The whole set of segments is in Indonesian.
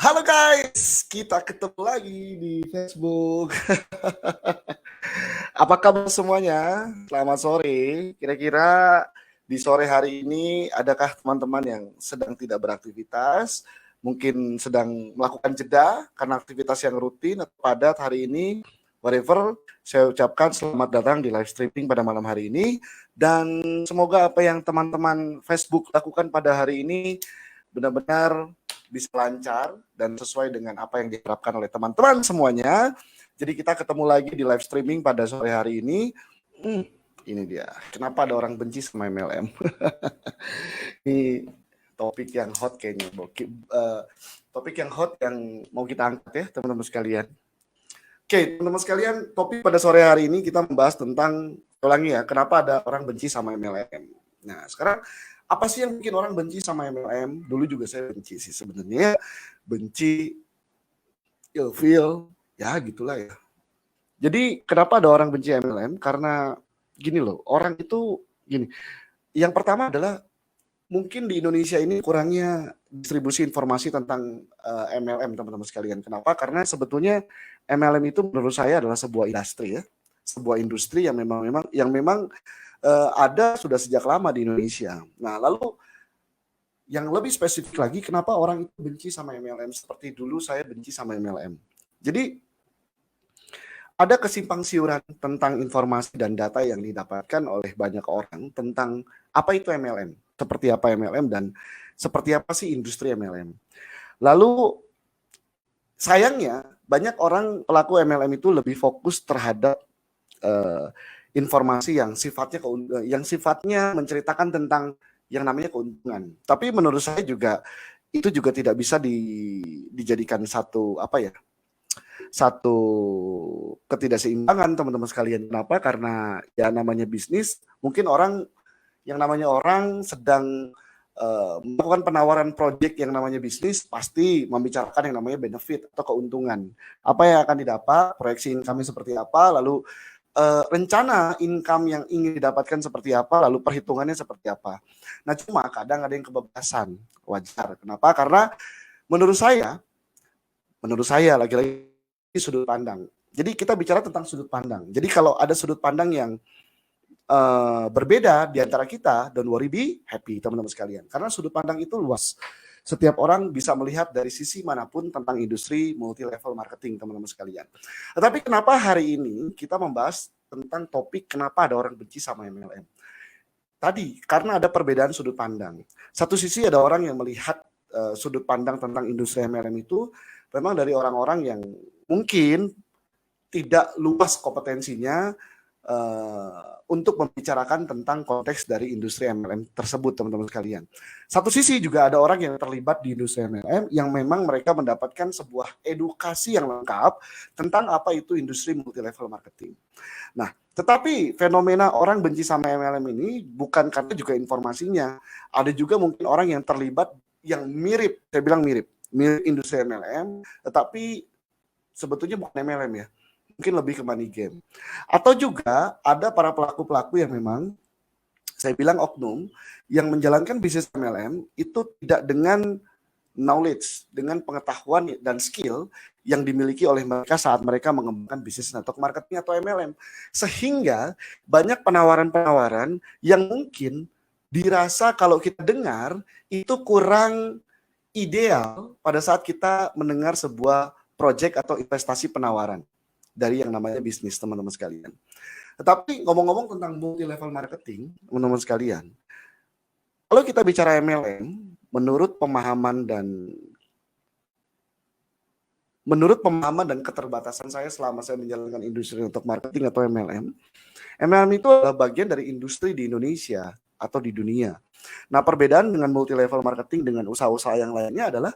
Halo guys, kita ketemu lagi di Facebook. Apa kabar semuanya? Selamat sore. Kira-kira di sore hari ini adakah teman-teman yang sedang tidak beraktivitas, mungkin sedang melakukan jeda karena aktivitas yang rutin atau padat hari ini? Whatever, saya ucapkan selamat datang di live streaming pada malam hari ini, dan semoga apa yang teman-teman Facebook lakukan pada hari ini benar-benar bisa lancar dan sesuai dengan apa yang diharapkan oleh teman-teman semuanya. Jadi kita ketemu lagi di live streaming pada sore hari ini. Ini dia, kenapa ada orang benci sama MLM? Ini topik yang hot kayaknya, topik yang hot yang mau kita angkat ya teman-teman sekalian. Oke, teman-teman sekalian, topik pada sore hari ini kita membahas tentang, ulangi ya, kenapa ada orang benci sama MLM. Nah, sekarang apa sih yang bikin orang benci sama MLM? Dulu juga saya benci sih sebenarnya, benci, ilfeel, ya gitulah ya. Jadi kenapa ada orang benci MLM? Karena gini loh, orang itu gini. Yang pertama adalah mungkin di Indonesia ini kurangnya distribusi informasi tentang MLM teman-teman sekalian. Kenapa? Karena sebetulnya MLM itu menurut saya adalah sebuah industri ya, sebuah industri yang memang ada sudah sejak lama di Indonesia. Nah, lalu yang lebih spesifik lagi, kenapa orang itu benci sama MLM seperti dulu saya benci sama MLM. Jadi ada kesimpang siuran tentang informasi dan data yang didapatkan oleh banyak orang tentang apa itu MLM, seperti apa MLM, dan seperti apa sih industri MLM. Lalu sayangnya banyak orang pelaku MLM itu lebih fokus terhadap informasi yang sifatnya menceritakan tentang yang namanya keuntungan. Tapi menurut saya juga itu juga tidak bisa dijadikan satu ketidakseimbangan teman-teman sekalian. Kenapa? Karena ya namanya bisnis, mungkin orang sedang melakukan penawaran proyek yang namanya bisnis, pasti membicarakan yang namanya benefit atau keuntungan. Apa yang akan didapat, proyeksi income-nya seperti apa, lalu rencana income yang ingin didapatkan seperti apa, lalu perhitungannya seperti apa. Nah, cuma kadang ada yang kebablasan, wajar. Kenapa? Karena menurut saya lagi-lagi sudut pandang. Jadi kita bicara tentang sudut pandang. Jadi kalau ada sudut pandang yang berbeda di antara kita, don't worry, be happy teman-teman sekalian. Karena sudut pandang itu luas. Setiap orang bisa melihat dari sisi manapun tentang industri multi-level marketing, teman-teman sekalian. Tetapi kenapa hari ini kita membahas tentang topik kenapa ada orang benci sama MLM? Tadi, karena ada perbedaan sudut pandang. Satu sisi ada orang yang melihat sudut pandang tentang industri MLM itu memang dari orang-orang yang mungkin tidak luas kompetensinya untuk membicarakan tentang konteks dari industri MLM tersebut, teman-teman sekalian. Satu sisi juga ada orang yang terlibat di industri MLM yang memang mereka mendapatkan sebuah edukasi yang lengkap tentang apa itu industri multi-level marketing. Nah, tetapi fenomena orang benci sama MLM ini bukan karena juga informasinya. Ada juga mungkin orang yang terlibat yang mirip, saya bilang mirip industri MLM, tetapi sebetulnya bukan MLM ya. Mungkin lebih ke money game. Atau juga ada para pelaku-pelaku yang memang saya bilang oknum yang menjalankan bisnis MLM itu tidak dengan knowledge, dengan pengetahuan dan skill yang dimiliki oleh mereka saat mereka mengembangkan bisnis network marketing atau MLM. Sehingga banyak penawaran-penawaran yang mungkin dirasa kalau kita dengar itu kurang ideal pada saat kita mendengar sebuah proyek atau investasi penawaran dari yang namanya bisnis, teman-teman sekalian. Tetapi ngomong-ngomong tentang multi level marketing, teman-teman sekalian, kalau kita bicara MLM, menurut pemahaman dan keterbatasan saya selama saya menjalankan industri untuk marketing atau MLM itu adalah bagian dari industri di Indonesia atau di dunia. Nah, perbedaan dengan multi level marketing dengan usaha-usaha yang lainnya adalah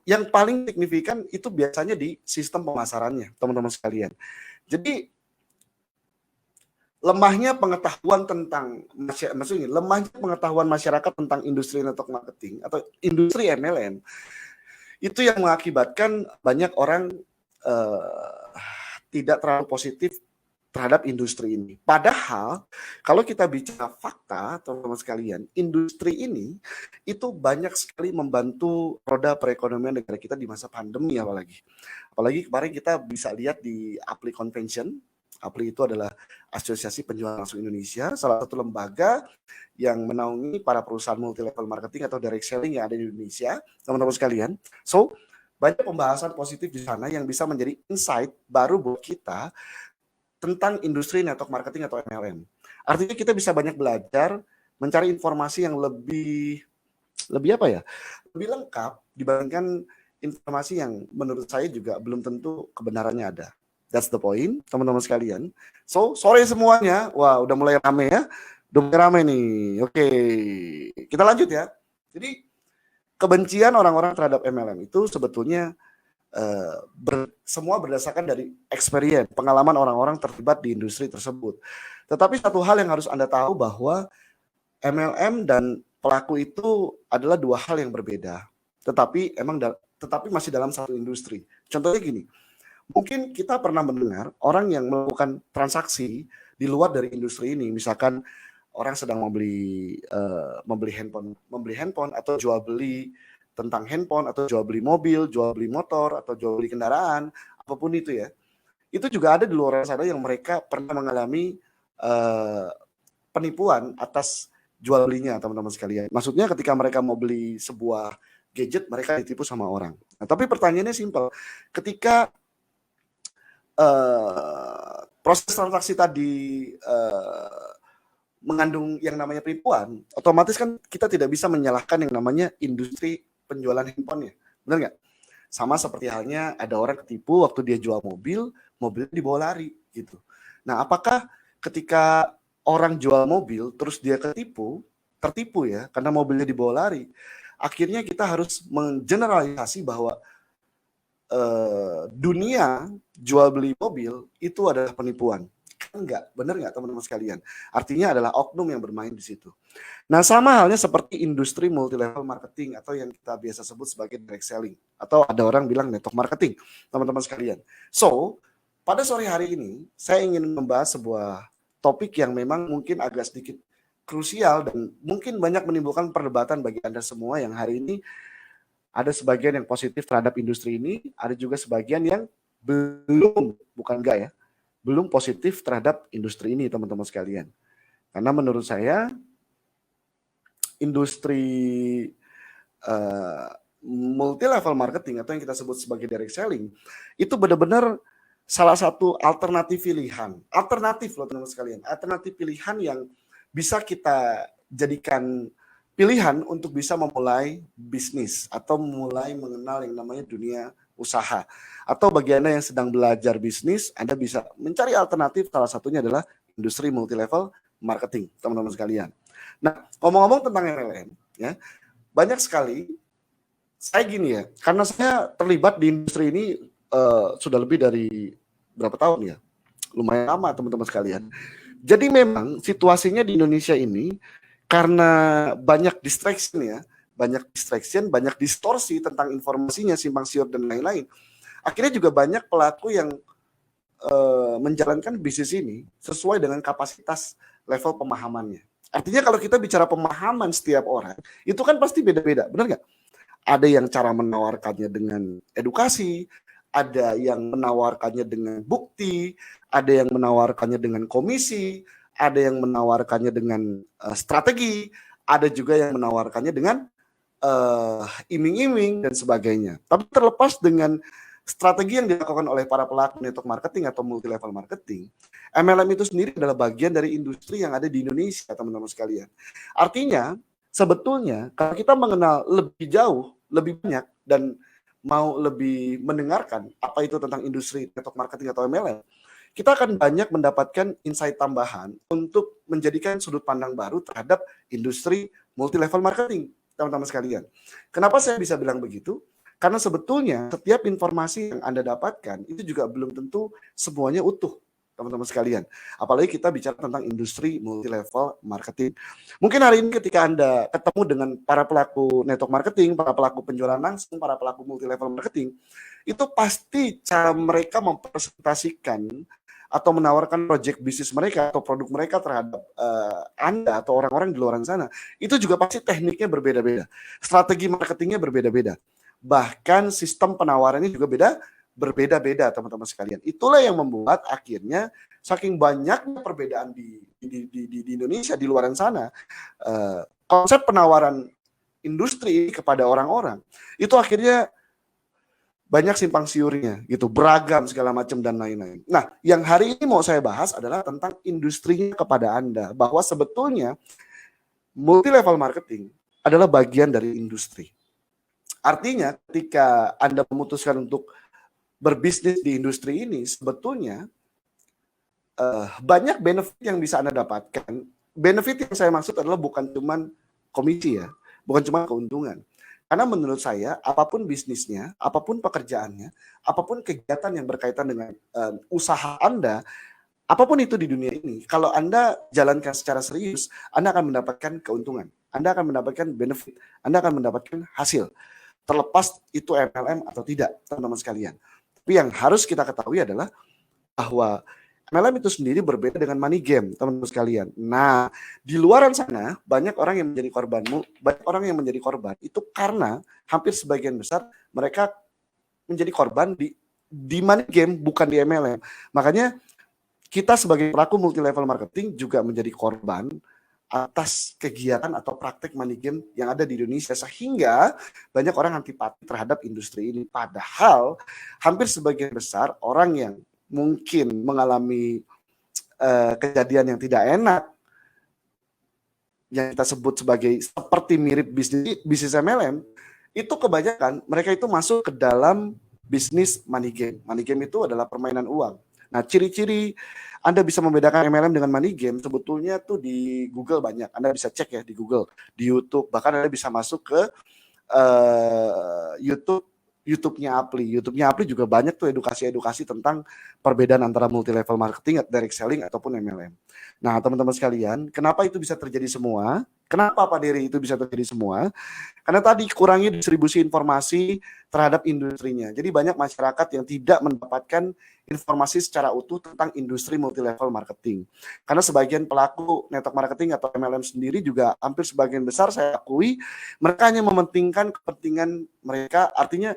yang paling signifikan itu biasanya di sistem pemasarannya, teman-teman sekalian. Jadi lemahnya pengetahuan tentang maksudnya lemahnya pengetahuan masyarakat tentang industri network marketing atau industri MLM itu yang mengakibatkan banyak orang tidak terlalu positif terhadap industri ini. Padahal kalau kita bicara fakta, teman-teman sekalian, industri ini itu banyak sekali membantu roda perekonomian negara kita di masa pandemi apalagi. Apalagi kemarin kita bisa lihat di APLI Convention. APLI itu adalah Asosiasi Penjualan Langsung Indonesia, salah satu lembaga yang menaungi para perusahaan multi level marketing atau direct selling yang ada di Indonesia, teman-teman sekalian. So, banyak pembahasan positif di sana yang bisa menjadi insight baru buat kita tentang industri network marketing atau MLM. Artinya kita bisa banyak belajar, mencari informasi yang lebih apa ya? Lebih lengkap dibandingkan informasi yang menurut saya juga belum tentu kebenarannya ada. That's the point, teman-teman sekalian. So, sore semuanya. Wah, udah mulai rame ya. Udah mulai rame nih. Oke. Kita lanjut ya. Jadi, kebencian orang-orang terhadap MLM itu sebetulnya semua berdasarkan dari experience, pengalaman orang-orang terlibat di industri tersebut. Tetapi satu hal yang harus Anda tahu bahwa MLM dan pelaku itu adalah dua hal yang berbeda. Tetapi masih dalam satu industri. Contohnya gini, mungkin kita pernah mendengar orang yang melakukan transaksi di luar dari industri ini, misalkan orang sedang membeli handphone atau jual beli tentang handphone atau jual beli mobil, jual beli motor atau jual beli kendaraan, apapun itu ya. Itu juga ada di luar sana yang mereka pernah mengalami penipuan atas jual belinya, teman-teman sekalian. Maksudnya ketika mereka mau beli sebuah gadget, mereka ditipu sama orang. Nah, tapi pertanyaannya simpel. Ketika proses transaksi tadi mengandung yang namanya penipuan, otomatis kan kita tidak bisa menyalahkan yang namanya industri penjualan handphonenya, benar nggak? Sama seperti halnya ada orang ketipu waktu dia jual mobilnya dibawa lari gitu. Nah, apakah ketika orang jual mobil terus dia tertipu ya karena mobilnya dibawa lari, akhirnya kita harus menggeneralisasi bahwa dunia jual beli mobil itu adalah penipuan. Enggak, benar nggak teman-teman sekalian? Artinya adalah oknum yang bermain di situ. Nah, sama halnya seperti industri multi level marketing atau yang kita biasa sebut sebagai direct selling atau ada orang bilang network marketing, teman-teman sekalian. So, pada sore hari ini saya ingin membahas sebuah topik yang memang mungkin agak sedikit krusial dan mungkin banyak menimbulkan perdebatan bagi Anda semua yang hari ini ada sebagian yang positif terhadap industri ini, ada juga sebagian yang belum positif terhadap industri ini, teman-teman sekalian. Karena menurut saya industri multi level marketing atau yang kita sebut sebagai direct selling itu benar-benar salah satu alternatif pilihan. Alternatif loh teman-teman sekalian. Alternatif pilihan yang bisa kita jadikan pilihan untuk bisa memulai bisnis atau mulai mengenal yang namanya dunia usaha. Atau bagi Anda yang sedang belajar bisnis, Anda bisa mencari alternatif, salah satunya adalah industri multi level marketing, teman-teman sekalian. Nah, ngomong-ngomong tentang MLM, ya, banyak sekali, saya gini ya, karena saya terlibat di industri ini sudah lebih dari berapa tahun ya, lumayan lama teman-teman sekalian. Jadi memang situasinya di Indonesia ini, karena banyak distraction, banyak distorsi tentang informasinya, simpang siur dan lain-lain. Akhirnya juga banyak pelaku yang menjalankan bisnis ini sesuai dengan kapasitas level pemahamannya. Artinya kalau kita bicara pemahaman setiap orang, itu kan pasti beda-beda, benar nggak? Ada yang cara menawarkannya dengan edukasi, ada yang menawarkannya dengan bukti, ada yang menawarkannya dengan komisi, ada yang menawarkannya dengan strategi, ada juga yang menawarkannya dengan iming-iming dan sebagainya. Tapi terlepas dengan strategi yang dilakukan oleh para pelaku network marketing atau multi level marketing, MLM itu sendiri adalah bagian dari industri yang ada di Indonesia, teman-teman sekalian. Artinya, sebetulnya kalau kita mengenal lebih jauh, lebih banyak, dan mau lebih mendengarkan apa itu tentang industri network marketing atau MLM, kita akan banyak mendapatkan insight tambahan untuk menjadikan sudut pandang baru terhadap industri multi-level marketing, teman-teman sekalian. Kenapa saya bisa bilang begitu? Karena sebetulnya setiap informasi yang Anda dapatkan itu juga belum tentu semuanya utuh, teman-teman sekalian. Apalagi kita bicara tentang industri multi-level marketing. Mungkin hari ini ketika Anda ketemu dengan para pelaku network marketing, para pelaku penjualan langsung, para pelaku multi-level marketing, itu pasti cara mereka mempresentasikan atau menawarkan project bisnis mereka atau produk mereka terhadap Anda atau orang-orang di luar sana, itu juga pasti tekniknya berbeda-beda. Strategi marketingnya berbeda-beda. Bahkan sistem penawarannya juga berbeda-beda, teman-teman sekalian. Itulah yang membuat akhirnya saking banyaknya perbedaan di Indonesia, di luar sana, konsep penawaran industri kepada orang-orang, itu akhirnya banyak simpang siurnya gitu, beragam segala macam dan lain-lain. Nah, yang hari ini mau saya bahas adalah tentang industrinya kepada Anda, bahwa sebetulnya multi level marketing adalah bagian dari industri. Artinya ketika Anda memutuskan untuk berbisnis di industri ini, sebetulnya banyak benefit yang bisa Anda dapatkan. Benefit yang saya maksud adalah bukan cuma komisi ya, bukan cuma keuntungan. Karena menurut saya, apapun bisnisnya, apapun pekerjaannya, apapun kegiatan yang berkaitan dengan usaha Anda, apapun itu di dunia ini, kalau Anda jalankan secara serius, Anda akan mendapatkan keuntungan, Anda akan mendapatkan benefit, Anda akan mendapatkan hasil. Terlepas itu MLM atau tidak, teman-teman sekalian. Tapi yang harus kita ketahui adalah bahwa MLM itu sendiri berbeda dengan money game, teman-teman sekalian. Nah, di luaran sana banyak orang yang menjadi korban itu karena hampir sebagian besar mereka menjadi korban di money game, bukan di MLM. Makanya kita sebagai pelaku multi level marketing juga menjadi korban atas kegiatan atau praktek money game yang ada di Indonesia, sehingga banyak orang antipati terhadap industri ini. Padahal hampir sebagian besar orang yang mungkin mengalami kejadian yang tidak enak, yang kita sebut sebagai seperti mirip bisnis MLM, itu kebanyakan mereka itu masuk ke dalam bisnis money game. Money game itu adalah permainan uang. Nah, ciri-ciri Anda bisa membedakan MLM dengan money game sebetulnya tuh di Google banyak. Anda bisa cek ya di Google, di YouTube, bahkan Anda bisa masuk ke YouTube-nya Apli. YouTube-nya Apli juga banyak tuh edukasi-edukasi tentang perbedaan antara multi level marketing, direct selling ataupun MLM. Nah, teman-teman sekalian, kenapa itu bisa terjadi semua? Kenapa Pak Dery itu bisa terjadi semua? Karena tadi kurangnya distribusi informasi terhadap industrinya. Jadi banyak masyarakat yang tidak mendapatkan informasi secara utuh tentang industri multi level marketing. Karena sebagian pelaku network marketing atau MLM sendiri juga hampir sebagian besar saya akui mereka hanya mementingkan kepentingan mereka. Artinya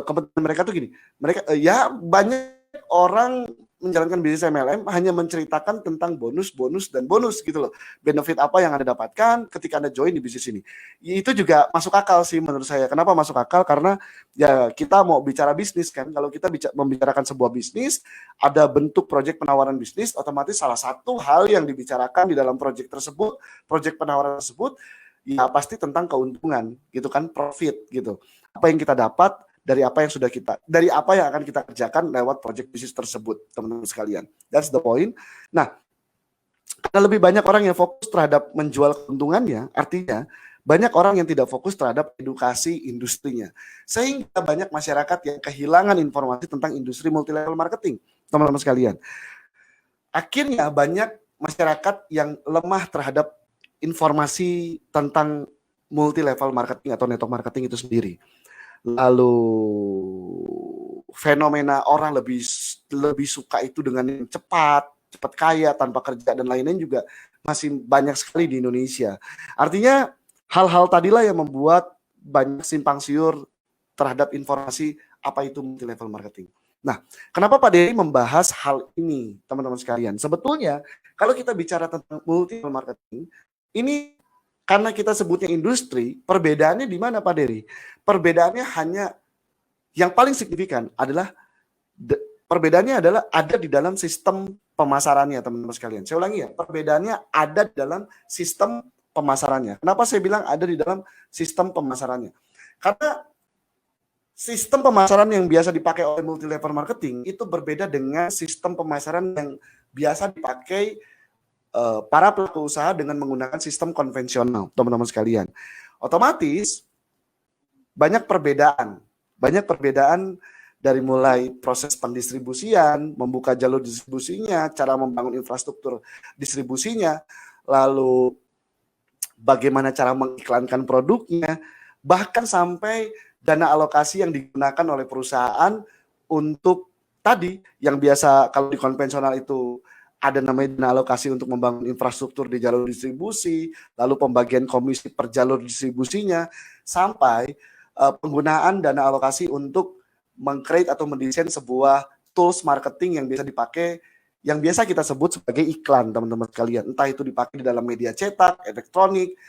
kepentingan mereka tuh gini, mereka ya banyak orang menjalankan bisnis MLM hanya menceritakan tentang bonus dan bonus gitu loh. Benefit apa yang Anda dapatkan ketika Anda join di bisnis ini. Itu juga masuk akal sih menurut saya. Kenapa masuk akal? Karena ya kita mau bicara bisnis kan. Kalau kita membicarakan sebuah bisnis, ada bentuk proyek penawaran bisnis, otomatis salah satu hal yang dibicarakan di dalam proyek tersebut, proyek penawaran tersebut, ya pasti tentang keuntungan gitu kan, profit gitu. Apa yang kita dapat dari apa yang akan kita kerjakan lewat project bisnis tersebut, teman-teman sekalian. That's the point. Nah, karena lebih banyak orang yang fokus terhadap menjual keuntungannya, artinya banyak orang yang tidak fokus terhadap edukasi industrinya. Sehingga banyak masyarakat yang kehilangan informasi tentang industri multi level marketing, teman-teman sekalian. Akhirnya banyak masyarakat yang lemah terhadap informasi tentang multi level marketing atau network marketing itu sendiri. Lalu fenomena orang lebih suka itu dengan yang cepat kaya tanpa kerja dan lain-lain juga masih banyak sekali di Indonesia. Artinya hal-hal tadilah yang membuat banyak simpang siur terhadap informasi apa itu multi level marketing. Nah, kenapa Pak Dery membahas hal ini, teman-teman sekalian? Sebetulnya kalau kita bicara tentang multi level marketing, ini karena kita sebutnya industri, perbedaannya di mana Pak Dery? Perbedaannya hanya yang paling signifikan adalah perbedaannya adalah ada di dalam sistem pemasarannya, teman-teman sekalian. Saya ulangi ya, perbedaannya ada di dalam sistem pemasarannya. Kenapa saya bilang ada di dalam sistem pemasarannya? Karena sistem pemasaran yang biasa dipakai oleh multi level marketing itu berbeda dengan sistem pemasaran yang biasa dipakai para pelaku usaha dengan menggunakan sistem konvensional, teman-teman sekalian. Otomatis banyak perbedaan dari mulai proses pendistribusian, membuka jalur distribusinya, cara membangun infrastruktur distribusinya, lalu bagaimana cara mengiklankan produknya, bahkan sampai dana alokasi yang digunakan oleh perusahaan untuk tadi yang biasa kalau di konvensional itu ada namanya dana alokasi untuk membangun infrastruktur di jalur distribusi, lalu pembagian komisi per jalur distribusinya, sampai penggunaan dana alokasi untuk meng-create atau mendesain sebuah tools marketing yang bisa dipakai, yang biasa kita sebut sebagai iklan, teman-teman sekalian. Entah itu dipakai di dalam media cetak, elektronik,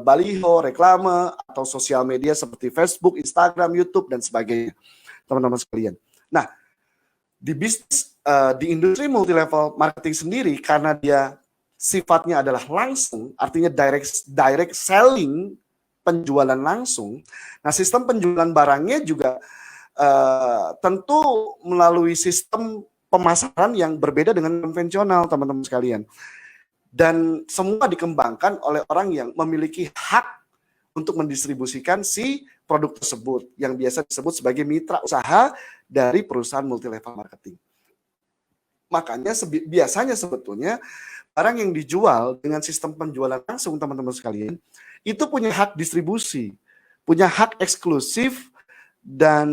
baliho, reklame, atau sosial media seperti Facebook, Instagram, YouTube, dan sebagainya, teman-teman sekalian. Nah, di bisnis, di industri multi level marketing sendiri, karena dia sifatnya adalah langsung, artinya direct selling, penjualan langsung. Nah, sistem penjualan barangnya juga tentu melalui sistem pemasaran yang berbeda dengan konvensional, teman-teman sekalian. Dan semua dikembangkan oleh orang yang memiliki hak untuk mendistribusikan si produk tersebut, yang biasa disebut sebagai mitra usaha dari perusahaan multi level marketing. Makanya biasanya sebetulnya barang yang dijual dengan sistem penjualan langsung, teman-teman sekalian, itu punya hak distribusi, punya hak eksklusif, dan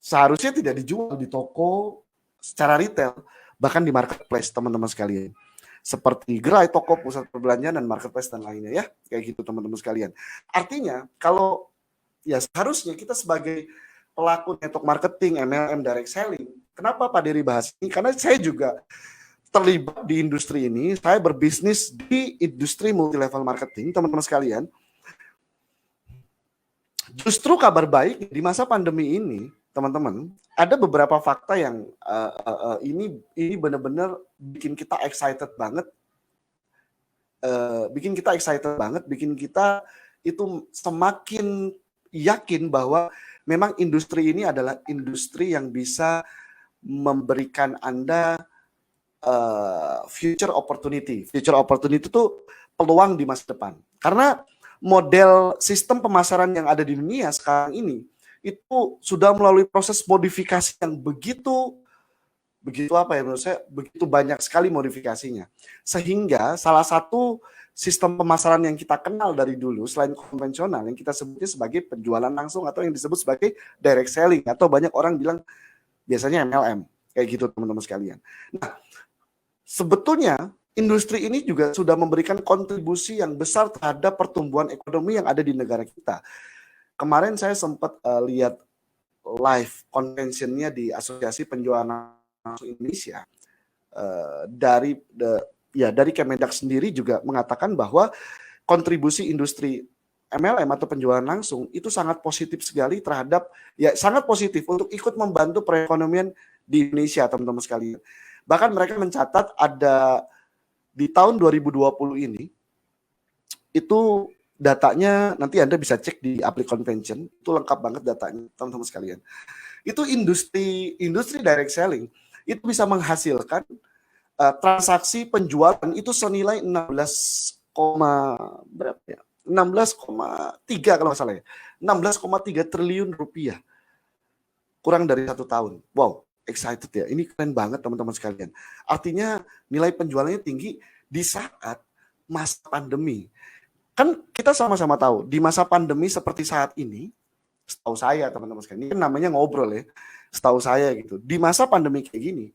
seharusnya tidak dijual di toko secara retail, bahkan di marketplace, teman-teman sekalian. Seperti gerai, toko, pusat perbelanjaan, dan marketplace dan lainnya ya, kayak gitu teman-teman sekalian. Artinya kalau ya seharusnya kita sebagai pelaku network marketing, MLM, direct selling, kenapa Pak Dery bahas ini? Karena saya juga terlibat di industri ini, saya berbisnis di industri multi level marketing, teman-teman sekalian. Justru kabar baik di masa pandemi ini, teman-teman, ada beberapa fakta yang ini benar-benar bikin kita excited banget, bikin kita itu semakin yakin bahwa memang industri ini adalah industri yang bisa memberikan Anda future opportunity. Future opportunity itu peluang di masa depan. Karena model sistem pemasaran yang ada di dunia sekarang ini itu sudah melalui proses modifikasi yang begitu apa ya, menurut saya begitu banyak sekali modifikasinya. Sehingga salah satu sistem pemasaran yang kita kenal dari dulu selain konvensional yang kita sebutnya sebagai penjualan langsung atau yang disebut sebagai direct selling, atau banyak orang bilang biasanya MLM, kayak gitu teman-teman sekalian. Nah, sebetulnya industri ini juga sudah memberikan kontribusi yang besar terhadap pertumbuhan ekonomi yang ada di negara kita. Kemarin saya sempat lihat live convention-nya di Asosiasi Penjualan Langsung Indonesia, dari Kemendak sendiri juga mengatakan bahwa kontribusi industri MLM atau penjualan langsung itu sangat positif sekali terhadap, ya sangat positif untuk ikut membantu perekonomian di Indonesia, teman-teman sekalian. Bahkan mereka mencatat ada di tahun 2020 ini, itu datanya nanti Anda bisa cek di Aplik Convention, itu lengkap banget datanya, teman-teman sekalian. Itu industri direct selling itu bisa menghasilkan transaksi penjualan itu senilai 16,3 kalau nggak salah ya, 16,3 triliun rupiah, kurang dari 1 tahun. Wow, excited ya, ini keren banget teman-teman sekalian. Artinya nilai penjualannya tinggi di saat masa pandemi. Kan kita sama-sama tahu di masa pandemi seperti saat ini, setahu saya teman-teman sekalian, ini kan namanya ngobrol ya, setahu saya gitu, di masa pandemi kayak gini,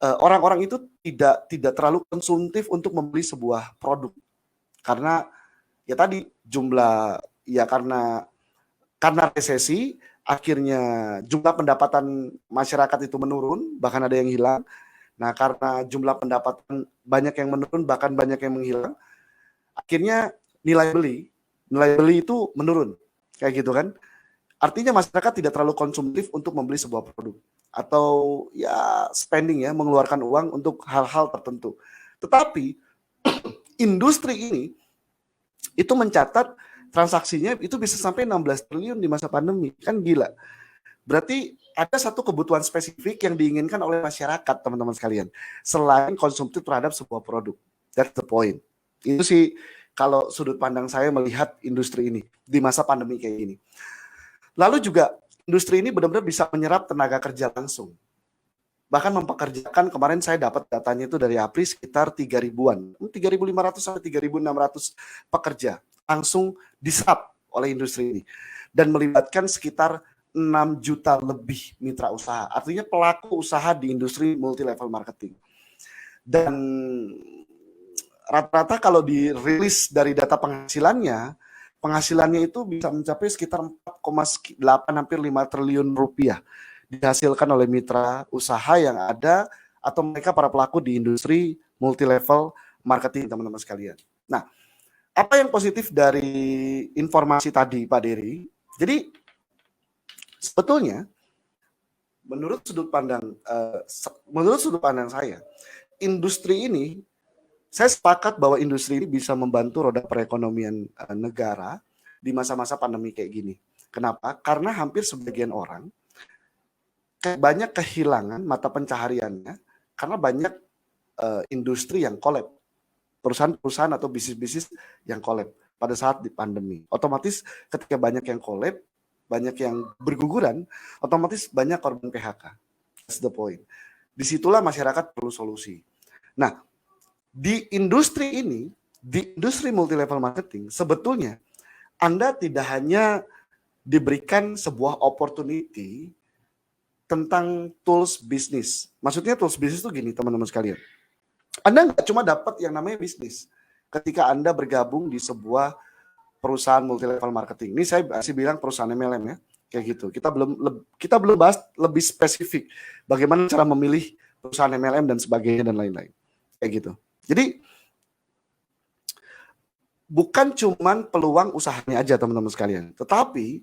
orang-orang itu tidak terlalu konsumtif untuk membeli sebuah produk, karena ya tadi jumlah, ya karena resesi, akhirnya jumlah pendapatan masyarakat itu menurun, bahkan ada yang hilang. Nah, karena jumlah pendapatan banyak yang menurun, bahkan banyak yang menghilang, akhirnya nilai beli itu menurun, kayak gitu kan. Artinya masyarakat tidak terlalu konsumtif untuk membeli sebuah produk, atau ya spending ya, mengeluarkan uang untuk hal-hal tertentu. Tetapi industri ini itu mencatat transaksinya itu bisa sampai 16 triliun di masa pandemi. Kan gila. Berarti ada satu kebutuhan spesifik yang diinginkan oleh masyarakat, teman-teman sekalian. Selain konsumtif terhadap sebuah produk. That's the point. Itu sih kalau sudut pandang saya melihat industri ini di masa pandemi kayak gini. Lalu juga industri ini benar-benar bisa menyerap tenaga kerja langsung. Bahkan mempekerjakan, kemarin saya dapat datanya itu dari APRI sekitar 3.000-an. 3.500 sampai 3.600 pekerja langsung diserap oleh industri ini. Dan melibatkan sekitar 6 juta lebih mitra usaha. Artinya pelaku usaha di industri multi level marketing. Dan rata-rata kalau dirilis dari data penghasilannya itu bisa mencapai sekitar 4,8 hampir 5 triliun rupiah dihasilkan oleh mitra usaha yang ada atau mereka para pelaku di industri multi level marketing, teman-teman sekalian. Nah, apa yang positif dari informasi tadi Pak Dery? Jadi sebetulnya menurut sudut pandang saya, industri ini, saya sepakat bahwa industri ini bisa membantu roda perekonomian negara di masa-masa pandemi kayak gini. Kenapa? Karena hampir sebagian orang banyak kehilangan mata pencahariannya karena banyak industri yang kolab, perusahaan-perusahaan atau bisnis-bisnis yang kolab pada saat di pandemi. Otomatis ketika banyak yang kolab, banyak yang berguguran, otomatis banyak korban PHK. That's the point. Disitulah masyarakat perlu solusi. Nah, di industri ini, di industri multi level marketing, sebetulnya Anda tidak hanya diberikan sebuah opportunity tentang tools bisnis. Maksudnya tools bisnis itu gini, teman-teman sekalian. Anda nggak cuma dapat yang namanya bisnis ketika Anda bergabung di sebuah perusahaan multi level marketing. Ini saya masih bilang perusahaan MLM ya, kayak gitu. Kita belum bahas lebih spesifik bagaimana cara memilih perusahaan MLM dan sebagainya dan lain-lain. Kayak gitu. Jadi bukan cuman peluang usahanya aja, teman-teman sekalian, tetapi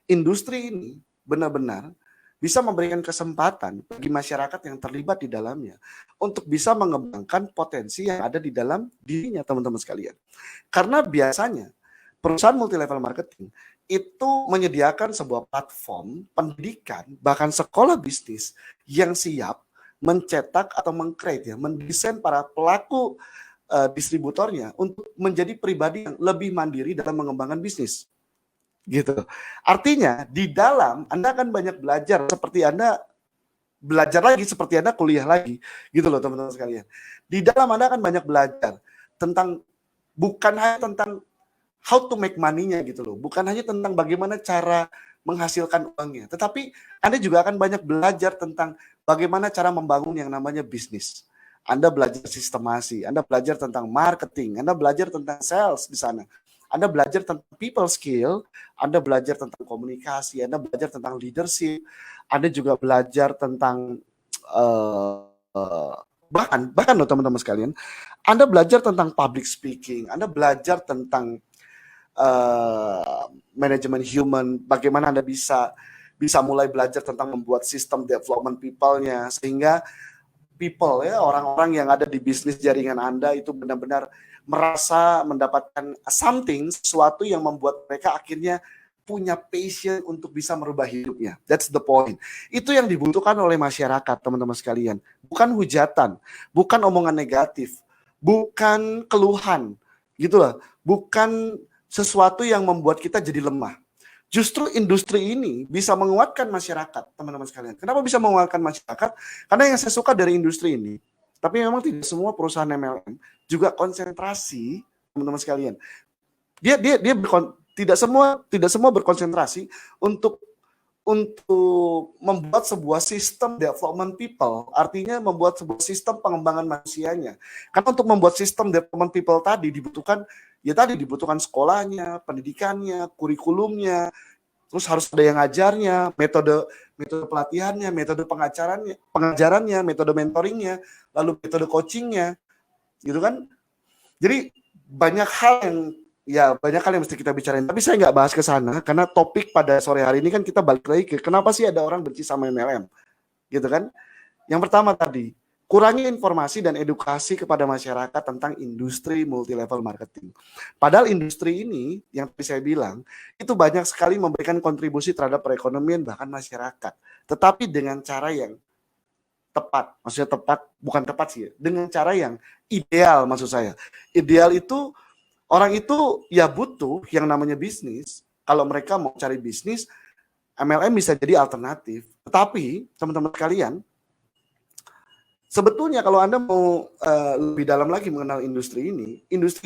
industri ini benar-benar bisa memberikan kesempatan bagi masyarakat yang terlibat di dalamnya untuk bisa mengembangkan potensi yang ada di dalam dirinya, teman-teman sekalian. Karena biasanya perusahaan multi level marketing itu menyediakan sebuah platform pendidikan, bahkan sekolah bisnis yang siap mencetak atau meng-create, mendesain para pelaku distributornya untuk menjadi pribadi yang lebih mandiri dalam mengembangkan bisnis. Gitu. Artinya di dalam Anda akan banyak belajar seperti Anda belajar lagi, seperti Anda kuliah lagi, gitu loh teman-teman sekalian. Di dalam Anda akan banyak belajar tentang, bukan hanya tentang how to make money-nya gitu loh, bukan hanya tentang bagaimana cara menghasilkan uangnya, tetapi Anda juga akan banyak belajar tentang bagaimana cara membangun yang namanya bisnis. Anda belajar sistemasi, Anda belajar tentang marketing, Anda belajar tentang sales di sana. Anda belajar tentang people skill, Anda belajar tentang komunikasi, Anda belajar tentang leadership, Anda juga belajar tentang bahkan loh teman-teman sekalian, Anda belajar tentang public speaking, Anda belajar tentang manajemen human, bagaimana Anda bisa mulai belajar tentang membuat sistem development people-nya, sehingga people ya, orang-orang yang ada di bisnis jaringan Anda itu benar-benar merasa mendapatkan sesuatu yang membuat mereka akhirnya punya passion untuk bisa merubah hidupnya. That's the point. Itu yang dibutuhkan oleh masyarakat, teman-teman sekalian. Bukan hujatan, bukan omongan negatif, bukan keluhan, gitu lah. Bukan sesuatu yang membuat kita jadi lemah. Justru industri ini bisa menguatkan masyarakat, teman-teman sekalian. Kenapa bisa menguatkan masyarakat? Karena yang saya suka dari industri ini, tapi memang tidak semua perusahaan MLM juga konsentrasi, teman-teman sekalian. Dia tidak semua berkonsentrasi untuk membuat sebuah sistem development people, artinya membuat sebuah sistem pengembangan manusianya. Karena untuk membuat sistem development people tadi dibutuhkan sekolahnya, pendidikannya, kurikulumnya, terus harus ada yang ngajarnya, metode pelatihannya, metode pengajarannya, metode mentoringnya, lalu metode coachingnya, gitu kan? Jadi banyak hal yang mesti kita bicarain. Tapi saya nggak bahas ke sana karena topik pada sore hari ini kan kita balik lagi ke kenapa sih ada orang benci sama MLM, gitu kan? Yang pertama tadi, kurangi informasi dan edukasi kepada masyarakat tentang industri multi-level marketing. Padahal industri ini, yang tadi saya bilang, itu banyak sekali memberikan kontribusi terhadap perekonomian bahkan masyarakat. Tetapi dengan cara yang tepat, maksudnya tepat, bukan tepat sih, dengan cara yang ideal maksud saya. Ideal itu, orang itu ya butuh yang namanya bisnis. Kalau mereka mau cari bisnis, MLM bisa jadi alternatif. Tetapi, teman-teman sekalian, sebetulnya kalau Anda mau lebih dalam lagi mengenal industri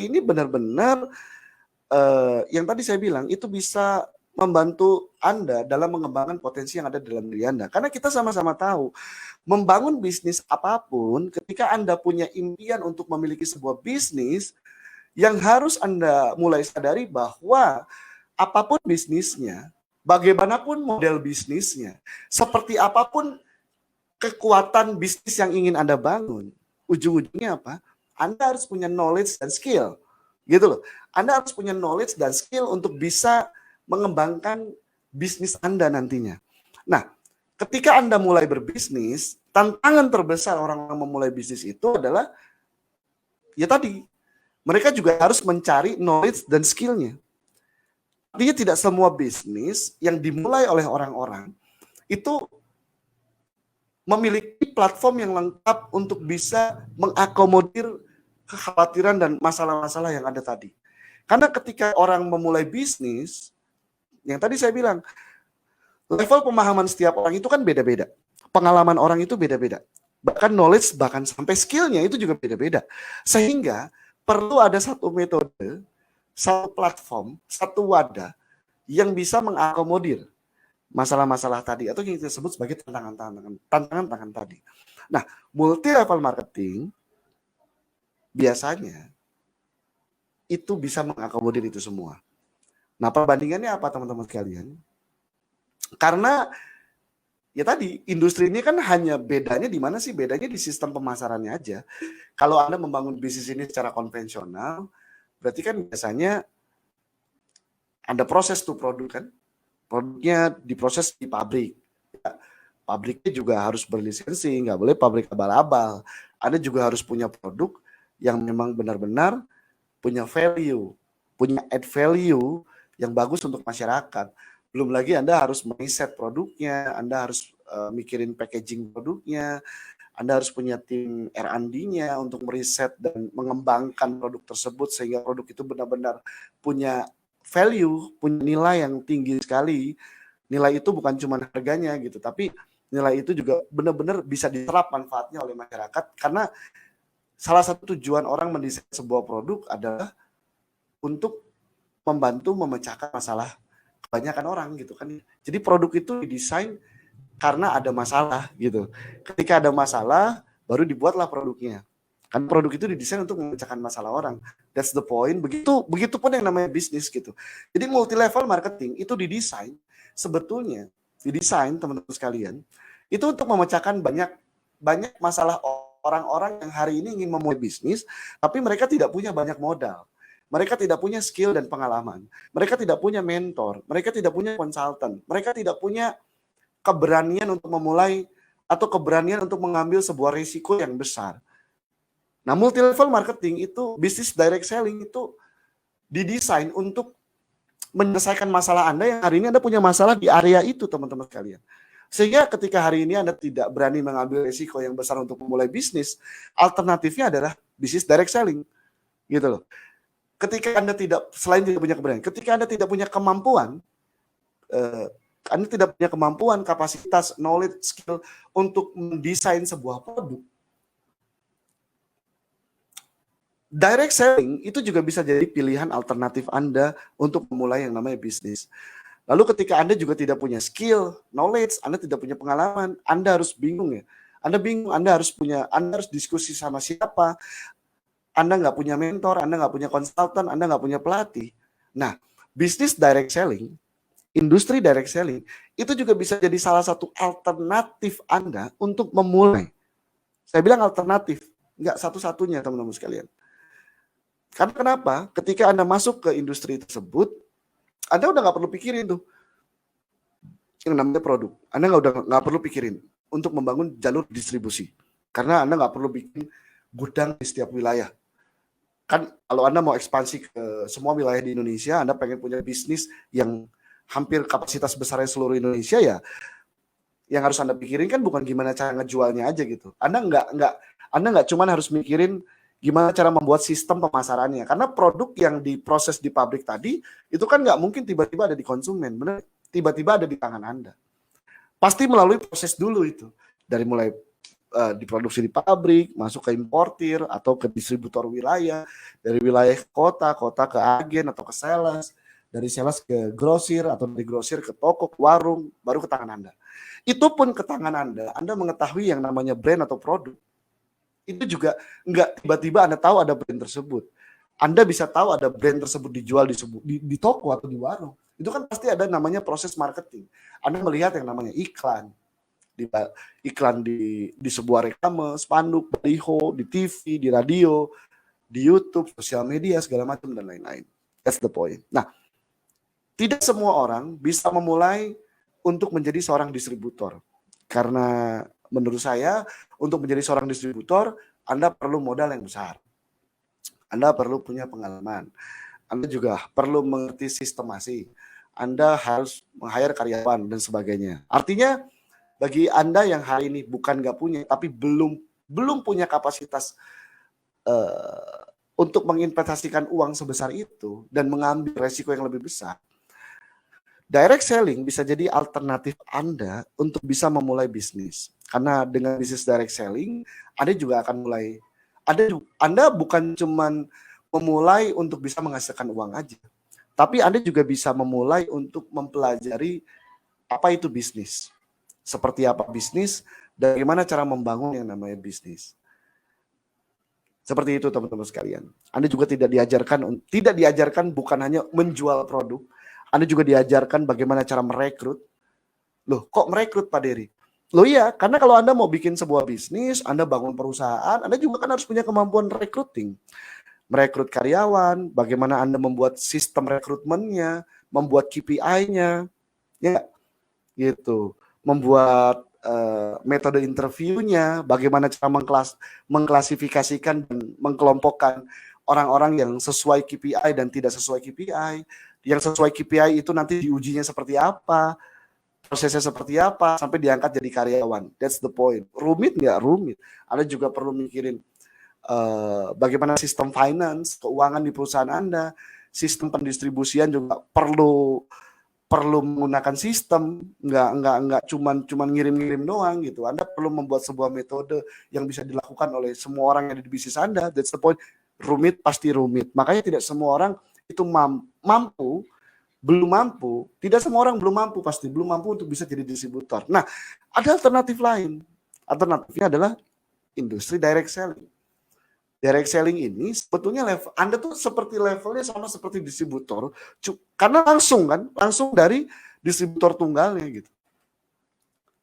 ini benar-benar yang tadi saya bilang itu bisa membantu Anda dalam mengembangkan potensi yang ada dalam diri Anda. Karena kita sama-sama tahu, membangun bisnis apapun, ketika Anda punya impian untuk memiliki sebuah bisnis, yang harus Anda mulai sadari bahwa apapun bisnisnya, bagaimanapun model bisnisnya, seperti apapun kekuatan bisnis yang ingin Anda bangun, ujung-ujungnya apa? Anda harus punya knowledge dan skill. Gitu loh. Anda harus punya knowledge dan skill untuk bisa mengembangkan bisnis Anda nantinya. Nah, ketika Anda mulai berbisnis, tantangan terbesar orang-orang memulai bisnis itu adalah ya tadi, mereka juga harus mencari knowledge dan skill-nya. Artinya tidak semua bisnis yang dimulai oleh orang-orang itu memiliki platform yang lengkap untuk bisa mengakomodir kekhawatiran dan masalah-masalah yang ada tadi. Karena ketika orang memulai bisnis, yang tadi saya bilang, level pemahaman setiap orang itu kan beda-beda. Pengalaman orang itu beda-beda. Bahkan knowledge, bahkan sampai skill-nya itu juga beda-beda. Sehingga perlu ada satu metode, satu platform, satu wadah yang bisa mengakomodir masalah-masalah tadi atau yang kita sebut sebagai tantangan tadi. Nah, multi level marketing biasanya itu bisa mengakomodir itu semua. Nah, perbandingannya apa teman-teman sekalian? Karena ya tadi industri ini kan hanya bedanya di mana sih? Bedanya di sistem pemasarannya aja. Kalau Anda membangun bisnis ini secara konvensional, berarti kan biasanya ada proses tuh produk kan? Produknya diproses di pabrik. Ya, pabriknya juga harus berlisensi, nggak boleh pabrik abal-abal. Anda juga harus punya produk yang memang benar-benar punya value, punya add value yang bagus untuk masyarakat. Belum lagi Anda harus meriset produknya, Anda harus mikirin packaging produknya, Anda harus punya tim R&D-nya untuk meriset dan mengembangkan produk tersebut sehingga produk itu benar-benar punya value, punya nilai yang tinggi sekali. Nilai itu bukan cuma harganya gitu, tapi nilai itu juga benar-benar bisa diserap manfaatnya oleh masyarakat karena salah satu tujuan orang mendesain sebuah produk adalah untuk membantu memecahkan masalah kebanyakan orang gitu kan. Jadi produk itu didesain karena ada masalah gitu. Ketika ada masalah baru dibuatlah produknya. Kan produk itu didesain untuk memecahkan masalah orang. That's the point. Begitu pun yang namanya bisnis gitu. Jadi multi level marketing itu didesain sebetulnya teman-teman sekalian itu untuk memecahkan banyak masalah orang-orang yang hari ini ingin memulai bisnis tapi mereka tidak punya banyak modal. Mereka tidak punya skill dan pengalaman. Mereka tidak punya mentor. Mereka tidak punya konsultan. Mereka tidak punya keberanian untuk memulai atau keberanian untuk mengambil sebuah risiko yang besar. Nah, multi level marketing itu, bisnis direct selling itu didesain untuk menyelesaikan masalah Anda yang hari ini Anda punya masalah di area itu, teman-teman sekalian. Sehingga ketika hari ini Anda tidak berani mengambil risiko yang besar untuk memulai bisnis, alternatifnya adalah bisnis direct selling. Gitu loh. Ketika Anda selain tidak punya keberanian, ketika Anda tidak punya kemampuan, Anda tidak punya kemampuan, kapasitas, knowledge, skill untuk mendesain sebuah produk, direct selling itu juga bisa jadi pilihan alternatif Anda untuk memulai yang namanya bisnis. Lalu ketika Anda juga tidak punya skill, knowledge, Anda tidak punya pengalaman, Anda harus bingung ya. Anda bingung, Anda harus diskusi sama siapa, Anda nggak punya mentor, Anda nggak punya konsultan, Anda nggak punya pelatih. Nah, bisnis direct selling, industri direct selling, itu juga bisa jadi salah satu alternatif Anda untuk memulai. Saya bilang alternatif, nggak satu-satunya teman-teman sekalian. Karena kenapa? Ketika Anda masuk ke industri tersebut, Anda udah nggak perlu pikirin tuh yang namanya produk. Anda nggak perlu pikirin untuk membangun jalur distribusi. Karena Anda nggak perlu bikin gudang di setiap wilayah. Kan kalau Anda mau ekspansi ke semua wilayah di Indonesia, Anda pengen punya bisnis yang hampir kapasitas besarnya seluruh Indonesia, ya yang harus Anda pikirin kan bukan gimana cara ngejualnya aja gitu. Anda nggak cuman harus mikirin gimana cara membuat sistem pemasarannya. Karena produk yang diproses di pabrik tadi itu kan nggak mungkin tiba-tiba ada di konsumen, benar? Tiba-tiba ada di tangan Anda. Pasti melalui proses dulu itu. Dari mulai diproduksi di pabrik, masuk ke importir atau ke distributor wilayah, dari wilayah ke kota ke agen atau ke sales, dari sales ke grosir atau dari grosir ke toko, ke warung, baru ke tangan Anda. Itu pun ke tangan Anda mengetahui yang namanya brand atau produk. Itu juga nggak tiba-tiba Anda tahu ada brand tersebut. Anda bisa tahu ada brand tersebut dijual di toko atau di warung. Itu kan pasti ada namanya proses marketing. Anda melihat yang namanya iklan, di sebuah reklame, spanduk, baliho, di TV, di radio, di YouTube, sosial media, segala macam dan lain-lain. That's the point. Nah, tidak semua orang bisa memulai untuk menjadi seorang distributor. Karena menurut saya, untuk menjadi seorang distributor, Anda perlu modal yang besar. Anda perlu punya pengalaman. Anda juga perlu mengerti sistemasi. Anda harus meng-hire karyawan dan sebagainya. Artinya, bagi Anda yang hari ini bukan nggak punya, tapi belum punya kapasitas untuk menginvestasikan uang sebesar itu dan mengambil resiko yang lebih besar, direct selling bisa jadi alternatif Anda untuk bisa memulai bisnis. Karena dengan bisnis direct selling, Anda juga akan mulai, Anda bukan cuman memulai untuk bisa menghasilkan uang aja, tapi Anda juga bisa memulai untuk mempelajari apa itu bisnis. Seperti apa bisnis, dan bagaimana cara membangun yang namanya bisnis. Seperti itu teman-teman sekalian. Anda juga tidak diajarkan bukan hanya menjual produk, Anda juga diajarkan bagaimana cara merekrut. Loh, kok merekrut Pak Dery? Loh iya, karena kalau Anda mau bikin sebuah bisnis, Anda bangun perusahaan, Anda juga kan harus punya kemampuan recruiting. Merekrut karyawan, bagaimana Anda membuat sistem rekrutmennya, membuat KPI-nya, ya gitu. Membuat metode interviewnya, bagaimana cara mengklasifikasikan dan mengkelompokkan orang-orang yang sesuai KPI dan tidak sesuai KPI. Yang sesuai KPI itu nanti diujinya seperti apa, prosesnya seperti apa, sampai diangkat jadi karyawan. That's the point. Rumit nggak? Rumit. Anda juga perlu mikirin bagaimana sistem finance, keuangan di perusahaan Anda, sistem pendistribusian juga perlu menggunakan sistem, nggak cuman ngirim-ngirim doang gitu. Anda perlu membuat sebuah metode yang bisa dilakukan oleh semua orang yang ada di bisnis Anda. That's the point. Rumit pasti rumit. Makanya tidak semua orang itu mampu, belum mampu. Tidak semua orang belum mampu untuk bisa jadi distributor. Nah, ada alternatif lain. Alternatifnya adalah industri direct selling. Direct selling ini sebetulnya Anda tuh seperti levelnya sama seperti distributor, karena langsung dari distributor tunggalnya gitu.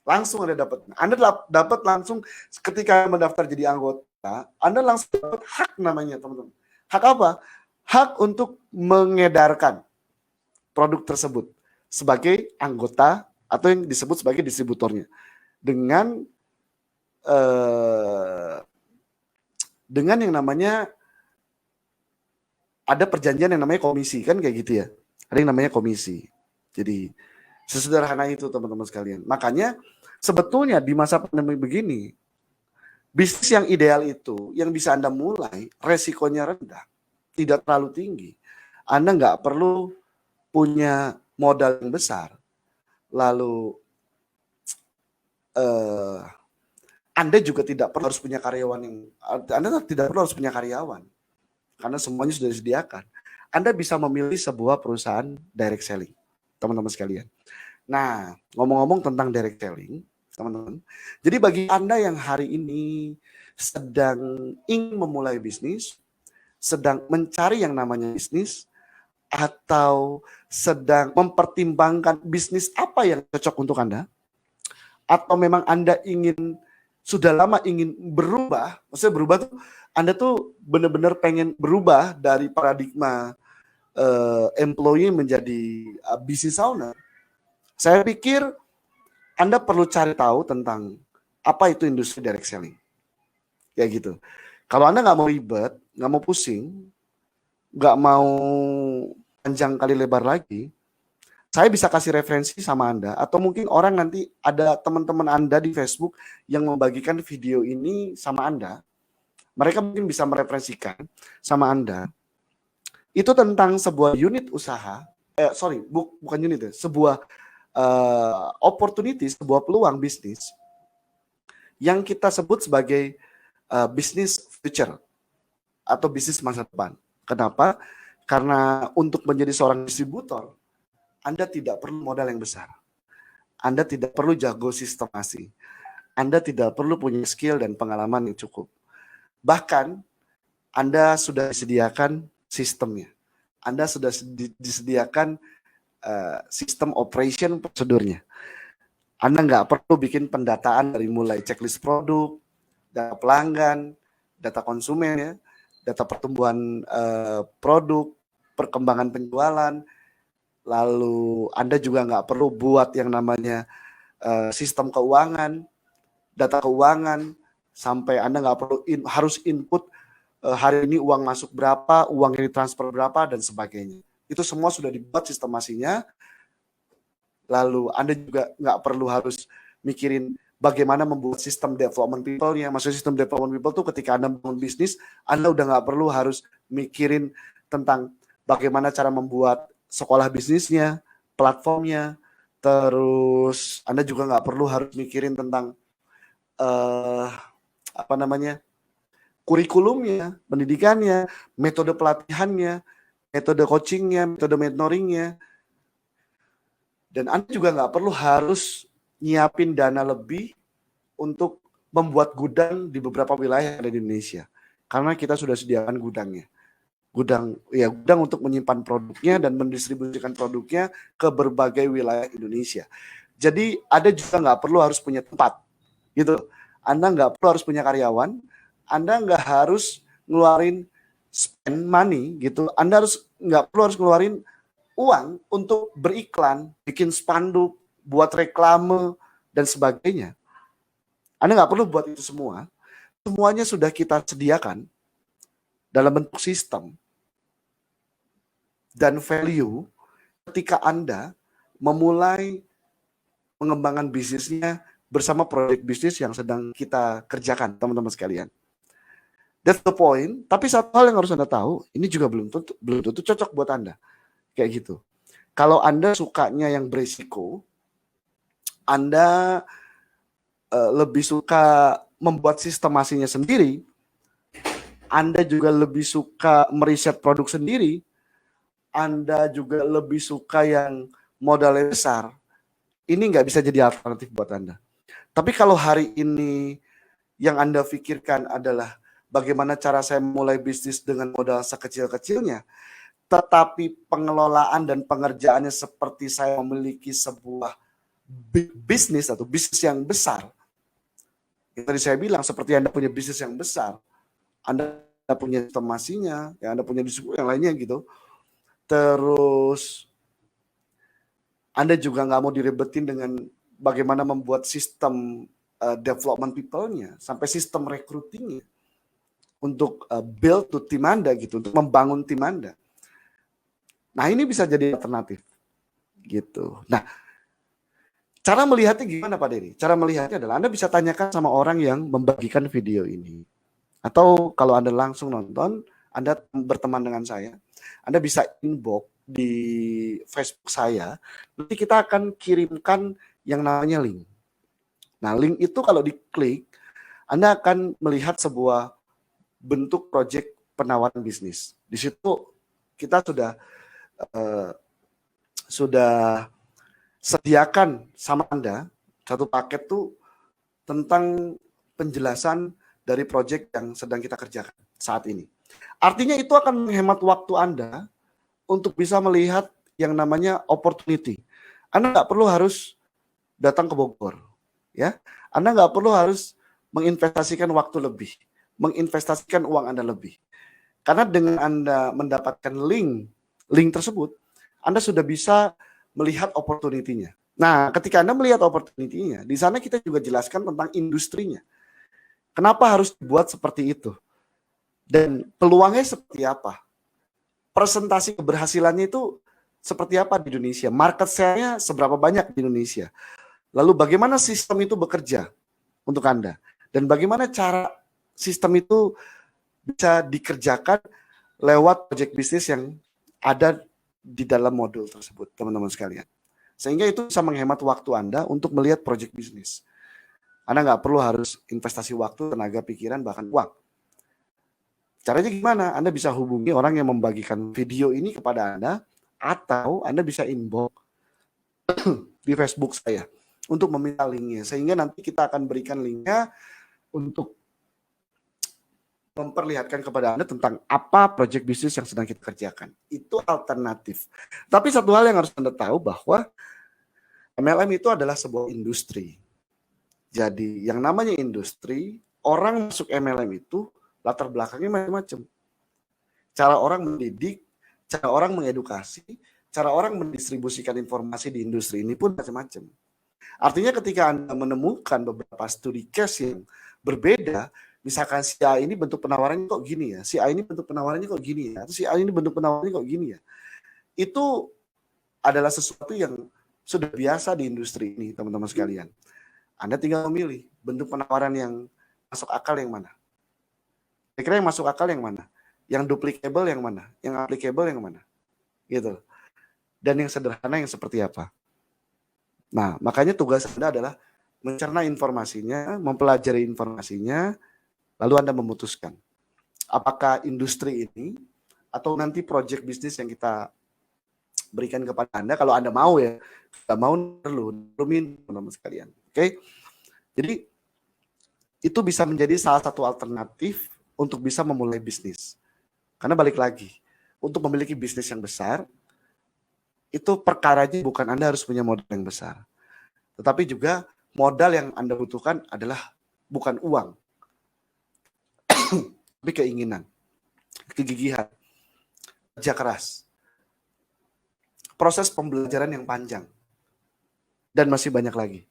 Langsung Anda dapat langsung ketika mendaftar jadi anggota, Anda langsung dapat hak namanya teman-teman. Hak apa? Hak untuk mengedarkan produk tersebut sebagai anggota atau yang disebut sebagai distributornya dengan yang namanya ada perjanjian yang namanya komisi, kan kayak gitu ya. Ada yang namanya komisi. Jadi sesederhana itu teman-teman sekalian. Makanya sebetulnya di masa pandemi begini, bisnis yang ideal itu yang bisa Anda mulai resikonya rendah, tidak terlalu tinggi. Anda nggak perlu punya modal yang besar. Lalu Anda juga tidak perlu harus punya karyawan karena semuanya sudah disediakan. Anda bisa memilih sebuah perusahaan direct selling, teman-teman sekalian. Nah, ngomong-ngomong tentang direct selling, teman-teman. Jadi bagi Anda yang hari ini sedang ingin memulai bisnis, sedang mencari yang namanya bisnis, atau sedang mempertimbangkan bisnis apa yang cocok untuk Anda, atau memang Anda sudah lama ingin berubah, maksudnya berubah tuh Anda tuh benar-benar pengen berubah dari paradigma employee menjadi business owner. Saya pikir Anda perlu cari tahu tentang apa itu industri direct selling. kayak gitu. Kalau Anda nggak mau ribet, nggak mau pusing, nggak mau panjang kali lebar lagi, saya bisa kasih referensi sama Anda, atau mungkin orang nanti ada teman-teman Anda di Facebook yang membagikan video ini sama Anda, mereka mungkin bisa mereferensikan sama Anda, itu tentang sebuah unit usaha, bukan unit ya, sebuah opportunity, sebuah peluang bisnis yang kita sebut sebagai bisnis future atau bisnis masa depan. Kenapa? Karena untuk menjadi seorang distributor, Anda tidak perlu modal yang besar. Anda tidak perlu jago sistemasi. Anda tidak perlu punya skill dan pengalaman yang cukup. Bahkan Anda sudah disediakan sistemnya. Anda sudah disediakan sistem operation prosedurnya. Anda nggak perlu bikin pendataan dari mulai checklist produk, data pelanggan, data konsumen ya, data pertumbuhan produk, perkembangan penjualan, lalu Anda juga nggak perlu buat yang namanya sistem keuangan, data keuangan, sampai Anda nggak perlu harus input hari ini uang masuk berapa, uang yang ditransfer berapa, dan sebagainya. Itu semua sudah dibuat sistemasinya. Lalu Anda juga nggak perlu harus mikirin bagaimana membuat sistem development people-nya. Maksudnya sistem development people tuh ketika Anda bangun bisnis, Anda udah nggak perlu harus mikirin tentang bagaimana cara membuat sekolah bisnisnya, platformnya, terus Anda juga nggak perlu harus mikirin tentang kurikulumnya, pendidikannya, metode pelatihannya, metode coachingnya, metode mentoringnya. Dan Anda juga nggak perlu harus nyiapin dana lebih untuk membuat gudang di beberapa wilayah yang ada di Indonesia. Karena kita sudah sediakan gudangnya. Gudang untuk menyimpan produknya dan mendistribusikan produknya ke berbagai wilayah Indonesia. Jadi Anda juga nggak perlu harus punya tempat, gitu. Anda nggak perlu harus punya karyawan, Anda nggak harus ngeluarin spend money, gitu. Anda nggak perlu harus ngeluarin uang untuk beriklan, bikin spanduk, buat reklame, dan sebagainya. Anda nggak perlu buat itu semua. Semuanya sudah kita sediakan dalam bentuk sistem dan value ketika Anda memulai mengembangkan bisnisnya bersama proyek bisnis yang sedang kita kerjakan, teman-teman sekalian. That's the point. Tapi satu hal yang harus Anda tahu, ini juga belum tentu cocok buat Anda. Kayak gitu. Kalau Anda sukanya yang berisiko, Anda lebih suka membuat sistemasinya sendiri, Anda juga lebih suka meriset produk sendiri, Anda juga lebih suka yang modalnya besar, ini nggak bisa jadi alternatif buat Anda. Tapi kalau hari ini yang Anda pikirkan adalah bagaimana cara saya mulai bisnis dengan modal sekecil-kecilnya, tetapi pengelolaan dan pengerjaannya seperti saya memiliki sebuah bisnis atau bisnis yang besar. Yang tadi saya bilang, seperti Anda punya bisnis yang besar, Anda punya sistemasinya, ya Anda punya distribusi yang lainnya gitu. Terus Anda juga nggak mau diribetin dengan bagaimana membuat sistem development people-nya, sampai sistem recruiting-nya untuk build to tim Anda gitu, untuk membangun tim Anda. Nah, ini bisa jadi alternatif gitu. Nah, cara melihatnya gimana Pak Dery? Cara melihatnya adalah Anda bisa tanyakan sama orang yang membagikan video ini. Atau kalau Anda langsung nonton, Anda berteman dengan saya, Anda bisa inbox di Facebook saya, nanti kita akan kirimkan yang namanya link. Nah, link itu kalau diklik, Anda akan melihat sebuah bentuk proyek penawaran bisnis. Di situ kita sudah sediakan sama Anda satu paket tuh tentang penjelasan dari proyek yang sedang kita kerjakan saat ini. Artinya itu akan menghemat waktu Anda untuk bisa melihat yang namanya opportunity. Anda nggak perlu harus datang ke Bogor, ya. Anda nggak perlu harus menginvestasikan waktu lebih, menginvestasikan uang Anda lebih. Karena dengan Anda mendapatkan link tersebut, Anda sudah bisa melihat opportunity-nya. Nah, ketika Anda melihat opportunity-nya, di sana kita juga jelaskan tentang industrinya. Kenapa harus dibuat seperti itu? Dan peluangnya seperti apa? Presentasi keberhasilannya itu seperti apa di Indonesia? Market share-nya seberapa banyak di Indonesia? Lalu bagaimana sistem itu bekerja untuk Anda? Dan bagaimana cara sistem itu bisa dikerjakan lewat project bisnis yang ada di dalam modul tersebut, teman-teman sekalian. Sehingga itu bisa menghemat waktu Anda untuk melihat project bisnis. Anda nggak perlu harus investasi waktu, tenaga, pikiran, bahkan uang. Caranya gimana? Anda bisa hubungi orang yang membagikan video ini kepada Anda, atau Anda bisa inbox di Facebook saya untuk meminta linknya. Sehingga nanti kita akan berikan linknya untuk memperlihatkan kepada Anda tentang apa project bisnis yang sedang kita kerjakan. Itu alternatif. Tapi satu hal yang harus Anda tahu bahwa MLM itu adalah sebuah industri. Jadi yang namanya industri, orang masuk MLM itu latar belakangnya macam-macam. Cara orang mendidik, cara orang mengedukasi, cara orang mendistribusikan informasi di industri ini pun macam-macam. Artinya ketika Anda menemukan beberapa studi case yang berbeda, misalkan si A ini bentuk penawarannya kok gini ya, si A ini bentuk penawarannya kok gini ya, atau si A ini bentuk penawarannya kok gini ya. Itu adalah sesuatu yang sudah biasa di industri ini, teman-teman sekalian. Anda tinggal memilih bentuk penawaran yang masuk akal yang mana. Kira-kira yang masuk akal yang mana? Yang duplicable yang mana? Yang applicable yang mana? Gitu. Dan yang sederhana yang seperti apa? Nah, makanya tugas Anda adalah mencerna informasinya, mempelajari informasinya, lalu Anda memutuskan apakah industri ini atau nanti project bisnis yang kita berikan kepada Anda, kalau Anda mau ya, tidak mau perlu teman-teman sekalian. Oke? Jadi itu bisa menjadi salah satu alternatif untuk bisa memulai bisnis. Karena balik lagi, untuk memiliki bisnis yang besar, itu perkaranya bukan Anda harus punya modal yang besar. Tetapi juga modal yang Anda butuhkan adalah bukan uang, tapi keinginan, kegigihan, kerja keras, proses pembelajaran yang panjang, dan masih banyak lagi.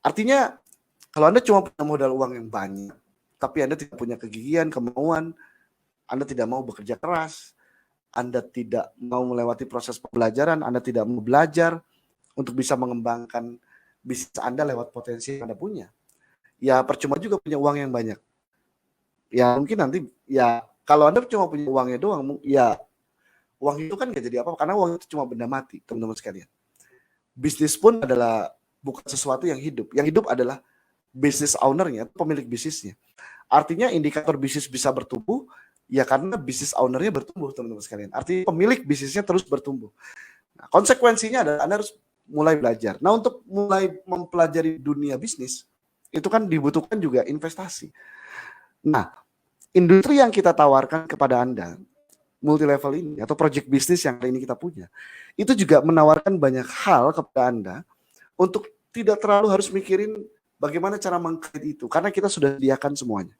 Artinya, kalau Anda cuma punya modal uang yang banyak, tapi Anda tidak punya kegigihan, kemauan, Anda tidak mau bekerja keras, Anda tidak mau melewati proses pembelajaran, Anda tidak mau belajar untuk bisa mengembangkan bisnis Anda lewat potensi yang Anda punya, ya percuma juga punya uang yang banyak. Ya mungkin nanti, ya kalau Anda cuma punya uangnya doang, ya uang itu kan gak jadi apa-apa, karena uang itu cuma benda mati, teman-teman sekalian. Bisnis pun adalah bukan sesuatu yang hidup. Yang hidup adalah business owner-nya, pemilik bisnisnya. Artinya indikator bisnis bisa bertumbuh, ya karena bisnis owner-nya bertumbuh, teman-teman sekalian. Artinya pemilik bisnisnya terus bertumbuh. Nah, konsekuensinya adalah Anda harus mulai belajar. Nah, untuk mulai mempelajari dunia bisnis, itu kan dibutuhkan juga investasi. Nah, industri yang kita tawarkan kepada Anda, multi level ini, atau project bisnis yang hari ini kita punya, itu juga menawarkan banyak hal kepada Anda untuk tidak terlalu harus mikirin bagaimana cara meng-create itu, karena kita sudah sediakan semuanya.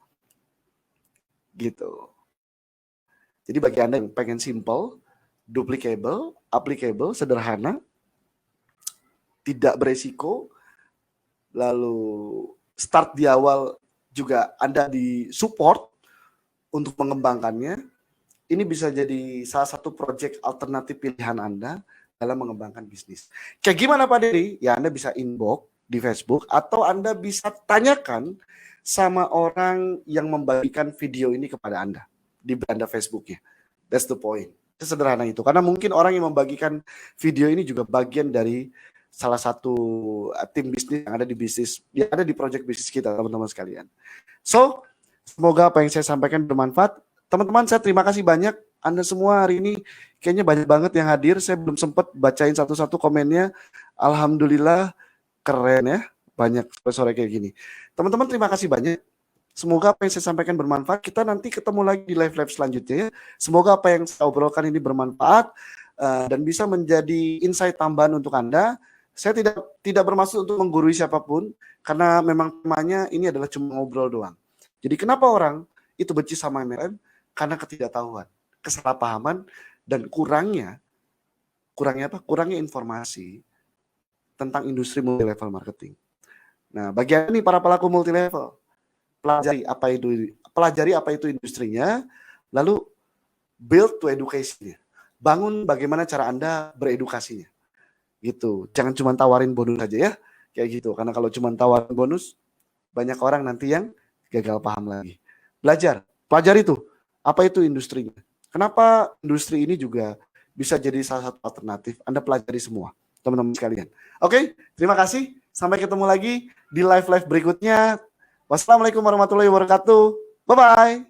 Gitu. Jadi bagi Anda yang pengen simple, duplicable, applicable, sederhana, tidak beresiko, lalu start di awal juga Anda di support untuk mengembangkannya, ini bisa jadi salah satu project alternatif pilihan Anda dalam mengembangkan bisnis. Kayak gimana Pak Dery? Ya Anda bisa inbox di Facebook, atau Anda bisa tanyakan sama orang yang membagikan video ini kepada Anda di beranda Facebooknya. That's the point. Sesederhana itu. Karena mungkin orang yang membagikan video ini juga bagian dari salah satu tim bisnis yang ada di bisnis, yang ada di project bisnis kita, teman-teman sekalian. So, semoga apa yang saya sampaikan bermanfaat. Teman-teman, saya terima kasih banyak. Anda semua hari ini kayaknya banyak banget yang hadir. Saya belum sempat bacain satu-satu komennya. Alhamdulillah, keren ya. Banyak sore kayak gini. Teman-teman, terima kasih banyak. Semoga apa yang saya sampaikan bermanfaat. Kita nanti ketemu lagi di live-live selanjutnya. Semoga apa yang saya obrolkan ini bermanfaat dan bisa menjadi insight tambahan untuk Anda. Saya tidak bermaksud untuk menggurui siapapun, karena memang temanya ini adalah cuma ngobrol doang. Jadi kenapa orang itu benci sama MLM? Karena ketidaktahuan, kesalahpahaman, dan kurangnya apa? Kurangnya informasi tentang industri multi level marketing. Nah, bagi Anda nih para pelaku multi level, pelajari apa itu industrinya, lalu build to education-nya. Bangun bagaimana cara Anda beredukasinya. Gitu. Jangan cuma tawarin bonus aja ya. Kayak gitu. Karena kalau cuma tawarin bonus, banyak orang nanti yang gagal paham lagi. Belajar. Pelajari tuh. Apa itu industrinya. Kenapa industri ini juga bisa jadi salah satu alternatif. Anda pelajari semua. Teman-teman sekalian. Oke. Terima kasih. Sampai ketemu lagi di live-live berikutnya. Wassalamualaikum warahmatullahi wabarakatuh. Bye-bye.